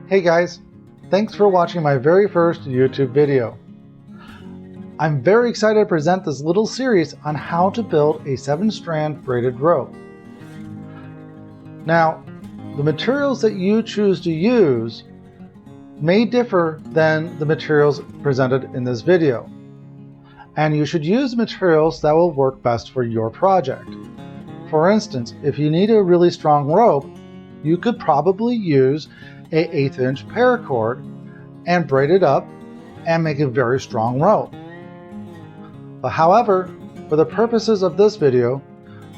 Hey guys, thanks for watching my very first YouTube video. I'm very excited to present this little series on how to build a 7-strand braided rope. Now, the materials that you choose to use may differ than the materials presented in this video, and you should use materials that will work best for your project. For instance, if you need a really strong rope, you could probably use an 1/8" paracord and braid it up and make a very strong rope. But however, for the purposes of this video,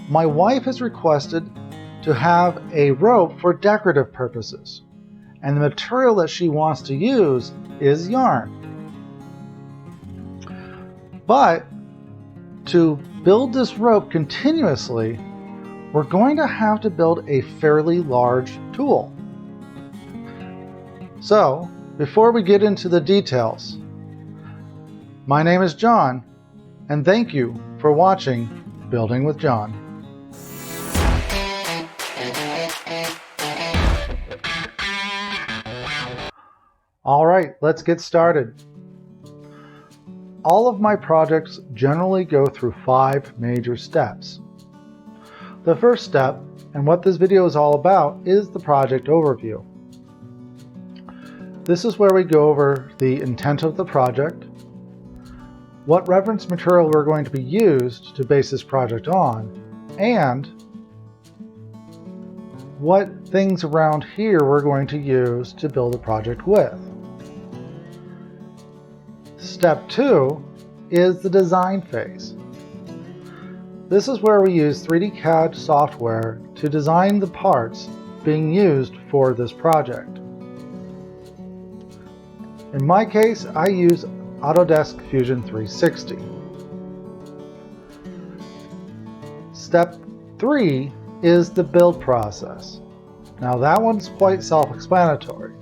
my wife has requested to have a rope for decorative purposes, and the material that she wants to use is yarn. But to build this rope continuously, we're going to have to build a fairly large tool. So, before we get into the details, my name is John, and thank you for watching Building with John. Alright, let's get started. All of my projects generally go through 5 major steps. The first step, and what this video is all about, is the project overview. This is where we go over the intent of the project, what reference material we're going to be used to base this project on, and what things around here we're going to use to build the project with. Step 2 is the design phase. This is where we use 3D CAD software to design the parts being used for this project. In my case, I use Autodesk Fusion 360. Step 3 is the build process. Now that one's quite self-explanatory.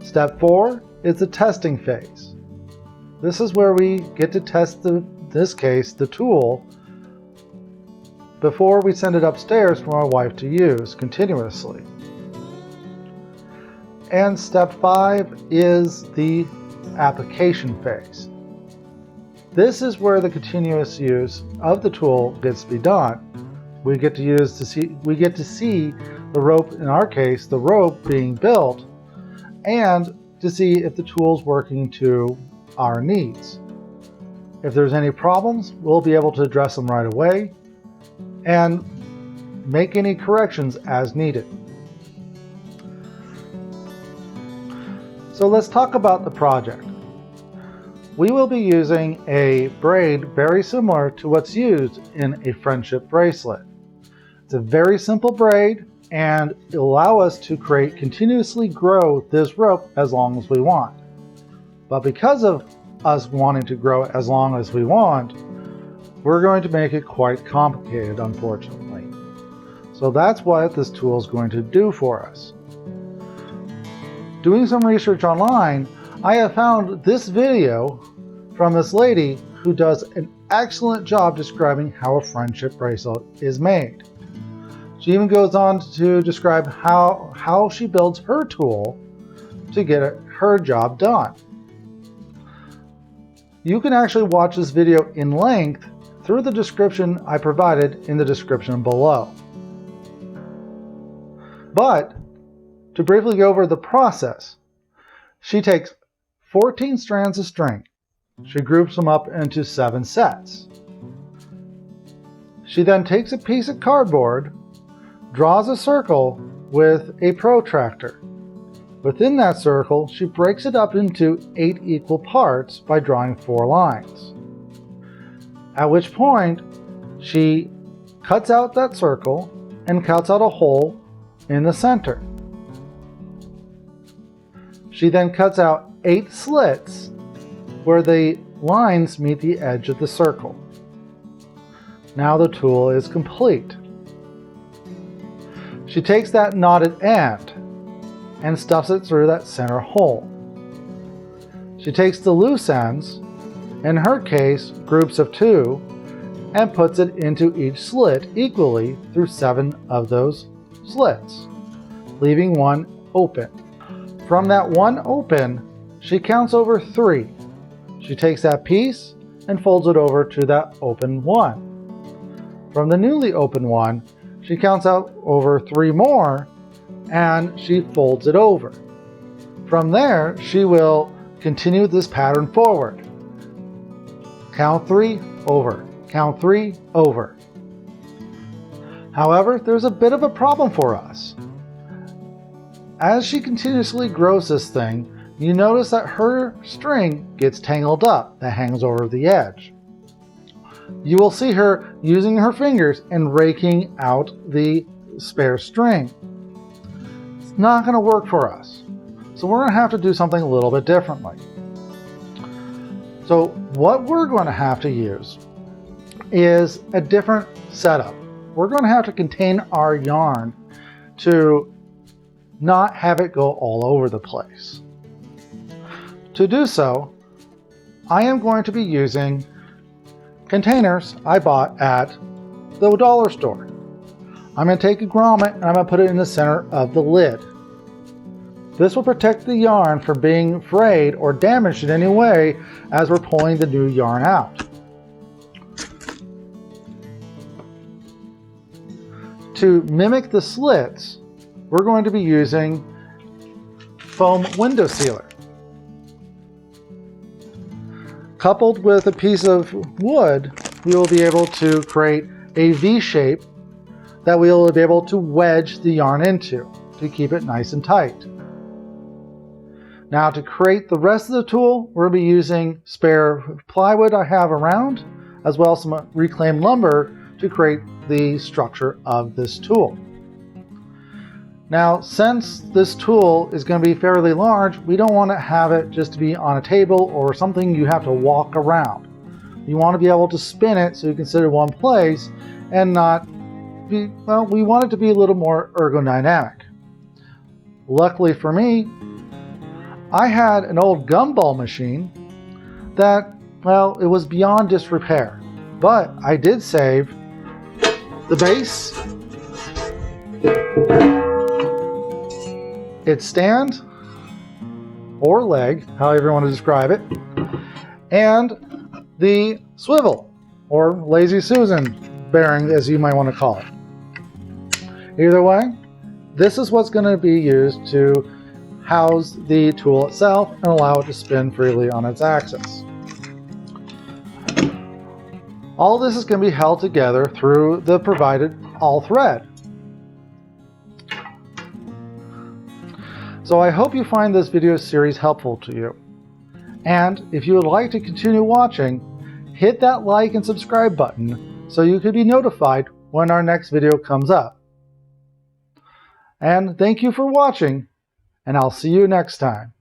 Step 4 is the testing phase. This is where we get to test this case, the tool, before we send it upstairs for my wife to use continuously. And step 5 is the application phase. This is where the continuous use of the tool gets to be done. We get to see the rope, in our case, the rope being built, and to see if the tool's working to our needs. If there's any problems, we'll be able to address them right away and make any corrections as needed. So let's talk about the project. We will be using a braid very similar to what's used in a friendship bracelet. It's a very simple braid, and it'll allow us to continuously grow this rope as long as we want. But because of us wanting to grow it as long as we want, we're going to make it quite complicated, unfortunately. So that's what this tool is going to do for us. Doing some research online, I have found this video from this lady who does an excellent job describing how a friendship bracelet is made. She even goes on to describe how she builds her tool to get her job done. You can actually watch this video in length through the description I provided in the description below. But to briefly go over the process, she takes 14 strands of string. She groups them up into 7 sets. She then takes a piece of cardboard, draws a circle with a protractor. Within that circle, she breaks it up into 8 equal parts by drawing 4 lines. At which point, she cuts out that circle and cuts out a hole in the center. She then cuts out 8 slits where the lines meet the edge of the circle. Now the tool is complete. She takes that knotted end and stuffs it through that center hole. She takes the loose ends, in her case groups of 2, and puts it into each slit equally through 7 of those slits, leaving one open. From that one open, she counts over 3. She takes that piece and folds it over to that open one. From the newly open one, she counts out over 3 more and she folds it over. From there, she will continue this pattern forward. Count 3, over. Count 3, over. However, there's a bit of a problem for us. As she continuously grows this thing, you notice that her string gets tangled up that hangs over the edge. You will see her using her fingers and raking out the spare string. It's not going to work for us. So we're going to have to do something a little bit differently. So what we're going to have to use is a different setup. We're going to have to contain our yarn to not have it go all over the place. To do so, I am going to be using containers I bought at the dollar store. I'm going to take a grommet and I'm going to put it in the center of the lid. This will protect the yarn from being frayed or damaged in any way as we're pulling the new yarn out. To mimic the slits, we're going to be using foam window sealer. Coupled with a piece of wood, we will be able to create a V shape that we will be able to wedge the yarn into to keep it nice and tight. Now to create the rest of the tool, we'll be using spare plywood I have around, as well as some reclaimed lumber to create the structure of this tool. Now, since this tool is going to be fairly large, we don't want to have it just to be on a table or something you have to walk around. You want to be able to spin it so you can sit in one place and not be, well, we want it to be a little more ergodynamic. Luckily for me, I had an old gumball machine that, well, it was beyond disrepair, but I did save the base, its stand or leg, however you want to describe it, and the swivel or Lazy Susan bearing, as you might want to call it. Either way, this is what's going to be used to house the tool itself and allow it to spin freely on its axis. All this is going to be held together through the provided all thread. So I hope you find this video series helpful to you. And if you would like to continue watching, hit that like and subscribe button so you can be notified when our next video comes up. And thank you for watching, and I'll see you next time.